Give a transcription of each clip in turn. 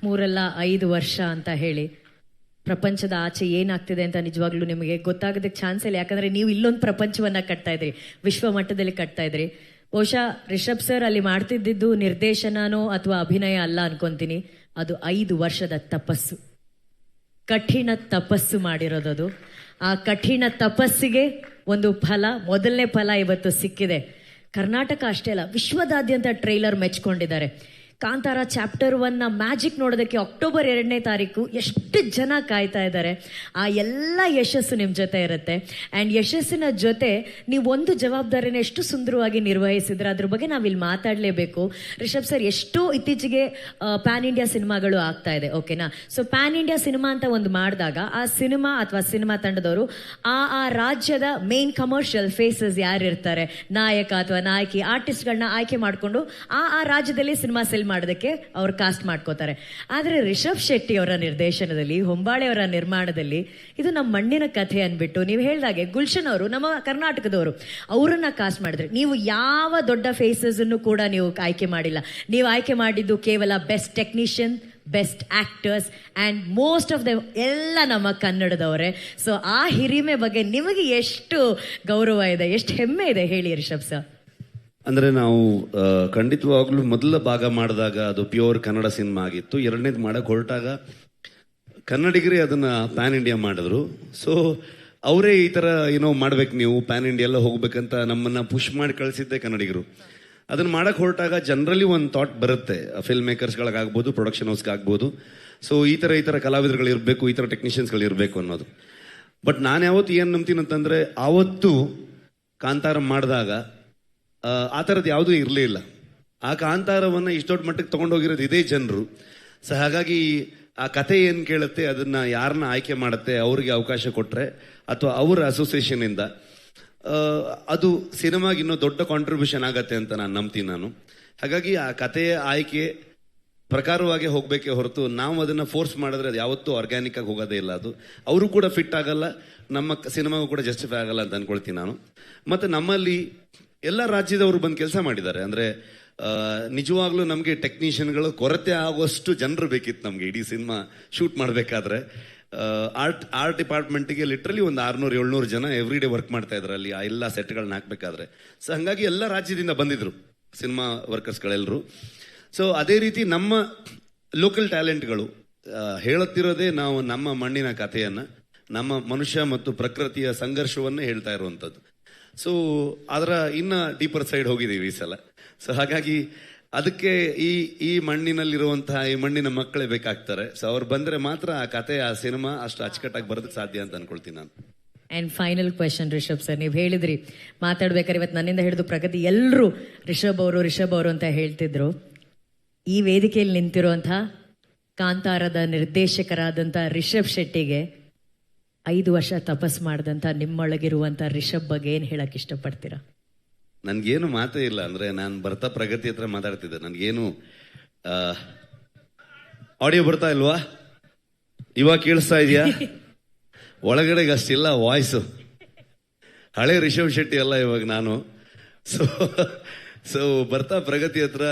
3 5 ವರ್ಷ ಅಂತ ಹೇಳಿ ಪ್ರಪಂಚದ ಆಚೆ ಏನಾಗ್ತಿದೆ ಅಂತ ನಿಜವಾಗ್ಲೂ ನಿಮಗೆ ಗೊತ್ತಾಗೋದಕ್ಕೆ ಚಾನ್ಸ್ ಇಲ್ಲ. ಯಾಕಂದ್ರೆ ನೀವು ಇಲ್ಲೊಂದು ಪ್ರಪಂಚವನ್ನ ಕಟ್ತಾ ಇದ್ರಿ, ವಿಶ್ವ ಮಟ್ಟದಲ್ಲಿ ಕಟ್ತಾ ಇದ್ರಿ. ಬಹುಶಃ ರಿಷಬ್ ಸರ್ ಅಲ್ಲಿ ಮಾಡ್ತಿದ್ದಿದ್ದು ನಿರ್ದೇಶನನೋ ಅಥವಾ ಅಭಿನಯ ಅಲ್ಲ ಅನ್ಕೊಂತೀನಿ, ಅದು 5 ವರ್ಷದ ತಪಸ್ಸು, ಕಠಿಣ ತಪಸ್ಸು ಮಾಡಿರೋದದು. ಆ ಕಠಿಣ ತಪಸ್ಸಿಗೆ ಒಂದು ಫಲ, ಮೊದಲನೇ ಫಲ ಇವತ್ತು ಸಿಕ್ಕಿದೆ. ಕರ್ನಾಟಕ ಅಷ್ಟೇ ಅಲ್ಲ, ವಿಶ್ವದಾದ್ಯಂತ ಟ್ರೈಲರ್ ಮೆಚ್ಕೊಂಡಿದ್ದಾರೆ. ಕಾಂತಾರ ಚಾಪ್ಟರ್ 1 ಮ್ಯಾಜಿಕ್ ನೋಡೋದಕ್ಕೆ ಅಕ್ಟೋಬರ್ 2ನೇ ತಾರೀಕು ಎಷ್ಟು ಜನ ಕಾಯ್ತಾ ಇದ್ದಾರೆ. ಆ ಎಲ್ಲ ಯಶಸ್ಸು ನಿಮ್ಮ ಜೊತೆ ಇರುತ್ತೆ. ಆ್ಯಂಡ್ ಯಶಸ್ಸಿನ ಜೊತೆ ನೀವು ಒಂದು ಜವಾಬ್ದಾರಿನ ಎಷ್ಟು ಸುಂದರವಾಗಿ ನಿರ್ವಹಿಸಿದ್ರೆ ಅದ್ರ ಬಗ್ಗೆ ನಾವಿಲ್ಲಿ ಮಾತಾಡಲೇಬೇಕು. ರಿಷಬ್ ಸರ್, ಎಷ್ಟೋ ಇತ್ತೀಚೆಗೆ ಪ್ಯಾನ್ ಇಂಡಿಯಾ ಸಿನಿಮಾಗಳು ಆಗ್ತಾ ಇದೆ, ಓಕೆನಾ? ಸೊ ಪ್ಯಾನ್ ಇಂಡಿಯಾ ಸಿನಿಮಾ ಅಂತ ಒಂದು ಮಾಡಿದಾಗ ಆ ಸಿನಿಮಾ ಅಥವಾ ಸಿನಿಮಾ ತಂಡದವರು ಆ ರಾಜ್ಯದ ಮೇನ್ ಕಮರ್ಷಿಯಲ್ ಫೇಸಸ್ ಯಾರಿರ್ತಾರೆ, ನಾಯಕ ಅಥವಾ ನಾಯಕಿ, ಆರ್ಟಿಸ್ಟ್ಗಳನ್ನ ಆಯ್ಕೆ ಮಾಡಿಕೊಂಡು ಆ ರಾಜ್ಯದಲ್ಲಿ ಸಿನಿಮಾ ಸೆಲ್ ಮಾಡೋದಕ್ಕೆ ಅವ್ರು ಕಾಸ್ಟ್ ಮಾಡ್ಕೋತಾರೆ. ಆದರೆ ರಿಷಬ್ ಶೆಟ್ಟಿ ಅವರ ನಿರ್ದೇಶನದಲ್ಲಿ, ಹೊಂಬಾಳೆ ಅವರ ನಿರ್ಮಾಣದಲ್ಲಿ ಇದು ನಮ್ಮ ಮಣ್ಣಿನ ಕಥೆ ಅಂದ್ಬಿಟ್ಟು ನೀವು ಹೇಳಿದಾಗೆ ಗುಲ್ಶನ್ ಅವರು ನಮ್ಮ ಕರ್ನಾಟಕದವರು, ಅವರನ್ನ ಕಾಸ್ಟ್ ಮಾಡಿದ್ರೆ. ನೀವು ಯಾವ ದೊಡ್ಡ ಫೇಸಸ್ ಅನ್ನು ಕೂಡ ನೀವು ಆಯ್ಕೆ ಮಾಡಿಲ್ಲ. ನೀವು ಆಯ್ಕೆ ಮಾಡಿದ್ದು ಕೇವಲ best technician, best actors and most of the ಎಲ್ಲ ನಮ್ಮ ಕನ್ನಡದವರೇ. ಸೊ ಆ ಹಿರಿಮೆ ಬಗ್ಗೆ ನಿಮಗೆ ಎಷ್ಟು ಗೌರವ ಇದೆ, ಎಷ್ಟು ಹೆಮ್ಮೆ ಇದೆ ಹೇಳಿ ರಿಷಬ್ ಸರ್. ಅಂದರೆ ನಾವು ಖಂಡಿತವಾಗ್ಲೂ ಮೊದಲ ಭಾಗ ಮಾಡಿದಾಗ ಅದು ಪ್ಯೂರ್ ಕನ್ನಡ ಸಿನಿಮಾ ಆಗಿತ್ತು. ಎರಡನೇದು ಮಾಡಕ್ಕೆ ಹೊರಟಾಗ ಕನ್ನಡಿಗರೇ ಅದನ್ನು ಪ್ಯಾನ್ ಇಂಡಿಯಾ ಮಾಡಿದ್ರು. ಸೊ ಅವರೇ ಈ ಥರ ಏನೋ ಮಾಡ್ಬೇಕು, ನೀವು ಪ್ಯಾನ್ ಇಂಡಿಯಾ ಎಲ್ಲ ಹೋಗ್ಬೇಕಂತ ನಮ್ಮನ್ನು ಪುಷ್ ಮಾಡಿ ಕಳಿಸಿದ್ದೆ ಕನ್ನಡಿಗರು. ಅದನ್ನು ಮಾಡಕ್ಕೆ ಹೊರಟಾಗ ಜನರಲಿ ಒಂದು ಥಾಟ್ ಬರುತ್ತೆ, ಫಿಲ್ಮ್ ಮೇಕರ್ಸ್ಗಳಿಗಾಗ್ಬೋದು, ಪ್ರೊಡಕ್ಷನ್ ಹೌಸ್ಗಾಗ್ಬೋದು. ಸೊ ಈ ಥರ ಕಲಾವಿದರುಗಳು ಇರಬೇಕು, ಈ ಥರ ಟೆಕ್ನಿಷಿಯನ್ಸ್ಗಳು ಇರಬೇಕು ಅನ್ನೋದು. ಬಟ್ ನಾನು ಯಾವತ್ತು ಏನು ನಂಬ್ತೀನಿ ಅಂತಂದರೆ, ಆವತ್ತು ಕಾಂತಾರ ಮಾಡಿದಾಗ ಆ ಥರದ್ದು ಯಾವುದೂ ಇರಲಿಲ್ಲ. ಆ ಕಾಂತಾರವನ್ನು ಇಷ್ಟು ದೊಡ್ಡ ಮಟ್ಟಕ್ಕೆ ತೊಗೊಂಡೋಗಿರೋದು ಇದೇ ಜನರು. ಸೊ ಹಾಗಾಗಿ ಆ ಕತೆ ಏನು ಕೇಳುತ್ತೆ, ಅದನ್ನು ಯಾರನ್ನ ಆಯ್ಕೆ ಮಾಡುತ್ತೆ, ಅವ್ರಿಗೆ ಅವಕಾಶ ಕೊಟ್ಟರೆ ಅಥವಾ ಅವರ ಅಸೋಸಿಯೇಷನಿಂದ ಅದು ಸಿನಿಮಾಗೆ ಇನ್ನೂ ದೊಡ್ಡ ಕಾಂಟ್ರಿಬ್ಯೂಷನ್ ಆಗತ್ತೆ ಅಂತ ನಾನು ನಂಬ್ತೀನಿ ನಾನು. ಹಾಗಾಗಿ ಆ ಕಥೆಯ ಆಯ್ಕೆ ಪ್ರಕಾರವಾಗಿ ಹೋಗಬೇಕೇ ಹೊರತು ನಾವು ಅದನ್ನು ಫೋರ್ಸ್ ಮಾಡಿದ್ರೆ ಅದು ಯಾವತ್ತೂ ಆರ್ಗ್ಯಾನಿಕ್ ಆಗಿ ಹೋಗೋದೇ ಇಲ್ಲ. ಅದು ಅವರು ಕೂಡ ಫಿಟ್ ಆಗಲ್ಲ, ನಮ್ಮ ಸಿನಿಮಾಗೂ ಕೂಡ ಜಸ್ಟಿಫೈ ಆಗಲ್ಲ ಅಂತ ಅಂದ್ಕೊಳ್ತೀನಿ ನಾನು. ಮತ್ತು ನಮ್ಮಲ್ಲಿ ಎಲ್ಲ ರಾಜ್ಯದವರು ಬಂದು ಕೆಲಸ ಮಾಡಿದ್ದಾರೆ. ಅಂದರೆ ನಿಜವಾಗ್ಲೂ ನಮಗೆ ಟೆಕ್ನಿಷಿಯನ್ಗಳು ಕೊರತೆ ಆಗುವಷ್ಟು ಜನರು ಬೇಕಿತ್ತು ನಮಗೆ ಇಡೀ ಸಿನಿಮಾ ಶೂಟ್ ಮಾಡಬೇಕಾದ್ರೆ. ಆರ್ಟ್ ಡಿಪಾರ್ಟ್ಮೆಂಟಿಗೆ ಲಿಟ್ರಲಿ ಒಂದು 600-700 ಜನ ಎವ್ರಿ ಡೇ ವರ್ಕ್ ಮಾಡ್ತಾ ಇದ್ರು ಅಲ್ಲಿ ಆ ಎಲ್ಲ ಸೆಟ್ಗಳನ್ನ ಹಾಕಬೇಕಾದ್ರೆ. ಸೊ ಹಾಗಾಗಿ ಎಲ್ಲ ರಾಜ್ಯದಿಂದ ಬಂದಿದ್ರು ಸಿನಿಮಾ ವರ್ಕರ್ಸ್ಗಳೆಲ್ಲರೂ. ಸೊ ಅದೇ ರೀತಿ ನಮ್ಮ ಲೋಕಲ್ ಟ್ಯಾಲೆಂಟ್ಗಳು ಹೇಳುತ್ತಿರೋದೇ ನಾವು ನಮ್ಮ ಮಣ್ಣಿನ ಕಥೆಯನ್ನು, ನಮ್ಮ ಮನುಷ್ಯ ಮತ್ತು ಪ್ರಕೃತಿಯ ಸಂಘರ್ಷವನ್ನೇ ಹೇಳ್ತಾ ಇರುವಂಥದ್ದು. ಸೊ ಅದರ ಇನ್ನು ಡೀಪರ್ ಸೈಡ್ ಹೋಗಿದ್ದೀವಿ ಈ ಸಲ. ಸೊ ಹಾಗಾಗಿ ಅದಕ್ಕೆ ಈ ಮಣ್ಣಿನಲ್ಲಿರುವಂತಹ ಈ ಮಣ್ಣಿನ ಮಕ್ಕಳೇ ಬೇಕಾಗ್ತಾರೆ. ಸೊ ಅವ್ರು ಬಂದರೆ ಮಾತ್ರ ಆ ಕತೆ, ಆ ಸಿನಿಮಾ ಅಷ್ಟು ಅಚ್ಚುಕಟ್ಟಾಗಿ ಬರೋದಕ್ಕೆ ಸಾಧ್ಯ ಅಂತ ಅನ್ಕೊಳ್ತೀನಿ ನಾನು. And final question Rishab sir, ನೀವು ಹೇಳಿದ್ರಿ ಮಾತಾಡ್ಬೇಕಾದ್ರೆ ಇವತ್ತು ನನ್ನಿಂದ ಹಿಡಿದು ಪ್ರಗತಿ ಎಲ್ಲರೂ ರಿಷಬ್ ಅವರು ಅಂತ ಹೇಳ್ತಿದ್ರು. ಈ ವೇದಿಕೆಯಲ್ಲಿ ನಿಂತಿರುವಂಥ ಕಾಂತಾರದ ನಿರ್ದೇಶಕರಾದಂಥ ರಿಷಬ್ ಶೆಟ್ಟಿಗೆ 5 ವರ್ಷ ತಪಸ್ ಮಾಡಿದಂಥ ನಿಮ್ಮೊಳಗಿರುವಂಥ ರಿಷಬ್ ಬಗ್ಗೆ ಏನು ಹೇಳಕ್ಕೆ ಇಷ್ಟಪಡ್ತೀರಾ? ನನಗೇನು ಮಾತೇ ಇಲ್ಲ. ಅಂದರೆ ನಾನು ಬರ್ತಾ ಪ್ರಗತಿ ಹತ್ರ ಮಾತಾಡ್ತಿದ್ದೆ, ನನಗೇನು ಆಡಿಯೋ ಬರ್ತಾ ಇಲ್ವಾ? ಇವಾಗ ಕೇಳಿಸ್ತಾ ಇದೆಯಾ? ಒಳಗಡೆಗೆ ಅಷ್ಟಿಲ್ಲ ವಾಯ್ಸು. ಹಳೆ ರಿಷಬ್ ಶೆಟ್ಟಿ ಅಲ್ಲ ಇವಾಗ ನಾನು. ಸೊ ಬರ್ತಾ ಪ್ರಗತಿ ಹತ್ರ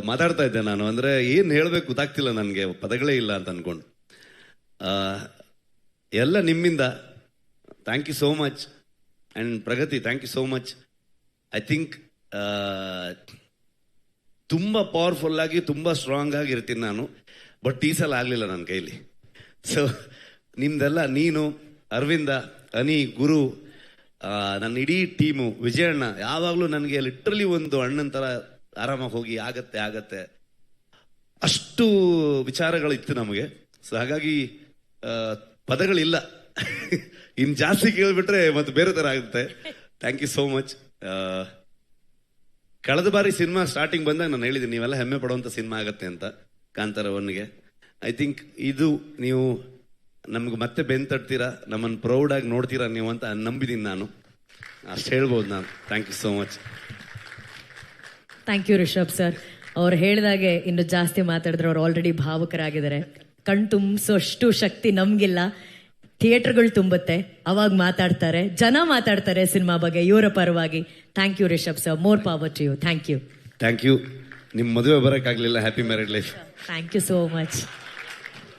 ಮಾತಾಡ್ತಾ ಇದ್ದೆ ನಾನು. ಅಂದರೆ ಏನು ಹೇಳಬೇಕು ಗೊತ್ತಾಗ್ತಿಲ್ಲ ನನಗೆ, ಪದಗಳೇ ಇಲ್ಲ ಅಂತ ಅಂದ್ಕೊಂಡು. ಎಲ್ಲ ನಿಮ್ಮಿಂದ thank you so much. And Pragati thank you so much. I think ತುಂಬ ಪವರ್ಫುಲ್ಲಾಗಿ, ತುಂಬ ಸ್ಟ್ರಾಂಗ್ ಆಗಿ ಇರ್ತೀನಿ ನಾನು. ಬಟ್ ಈ ಸಲ ಆಗಲಿಲ್ಲ ನನ್ನ ಕೈಲಿ. ಸೊ ನಿಮ್ದೆಲ್ಲ, ನೀನು, ಅರವಿಂದ, ಅನಿ, ಗುರು, ನನ್ನ ಇಡೀ ಟೀಮು, ವಿಜಯಣ್ಣ ಯಾವಾಗಲೂ ನನಗೆ ಲಿಟ್ರಲಿ ಒಂದು ಅಣ್ಣನ ಥರ ಆರಾಮಾಗಿ ಹೋಗಿ ಆಗತ್ತೆ ಅಷ್ಟು ವಿಚಾರಗಳಿತ್ತು ನಮಗೆ. ಸೊ ಹಾಗಾಗಿ ಪದಗಳಿಲ್ಲ. ಇನ್ನು ಜಾಸ್ತಿ ಕೇಳಿಬಿಟ್ರೆ ಮತ್ತೆ ಬೇರೆ ಥರ ಆಗುತ್ತೆ. Thank you so much. ಕಳೆದ ಬಾರಿ ಸಿನಿಮಾ ಸ್ಟಾರ್ಟಿಂಗ್ ಬಂದಾಗ ನಾನು ಹೇಳಿದ್ದೀನಿ, ನೀವೆಲ್ಲ ಹೆಮ್ಮೆ ಪಡುವಂಥ ಸಿನಿಮಾ ಆಗತ್ತೆ ಅಂತ ಕಾಂತಾರ 1ಗೆ. ಐ ಥಿಂಕ್ ಇದು ನೀವು ನಮ್ಗೆ ಮತ್ತೆ ಬೆನ್ ತಟ್ತೀರಾ, ನಮ್ಮನ್ನು ಪ್ರೌಡಾಗಿ ನೋಡ್ತೀರಾ ನೀವು ಅಂತ ನಂಬಿದ್ದೀನಿ ನಾನು. ಅಷ್ಟು ಹೇಳ್ಬೋದು ನಾನು. Thank you so much. Thank you Rishab sir. ಅವ್ರು ಹೇಳಿದಾಗೆ ಇನ್ನು ಜಾಸ್ತಿ ಮಾತಾಡಿದ್ರೆ ಅವ್ರು ಆಲ್ರೆಡಿ ಭಾವುಕರಾಗಿದ್ದಾರೆ. ಕಣ್ ತುಂಬಿಸೋಷ್ಟು ಶಕ್ತಿ ನಮಗಿಲ್ಲ. ಥಿಯೇಟರ್ಗಳು ತುಂಬುತ್ತೆ, ಅವಾಗ ಮಾತಾಡ್ತಾರೆ, ಜನ ಮಾತಾಡ್ತಾರೆ ಸಿನಿಮಾ ಬಗ್ಗೆ ಇವರ ಪರವಾಗಿ. Thank you Rishab sir, more power to you. Thank you. Thank you. ನಿಮ್ಮ ಮದುವೆ ಬರೋಕ್ಕಾಗಲಿಲ್ಲ, happy married life. Thank you so much.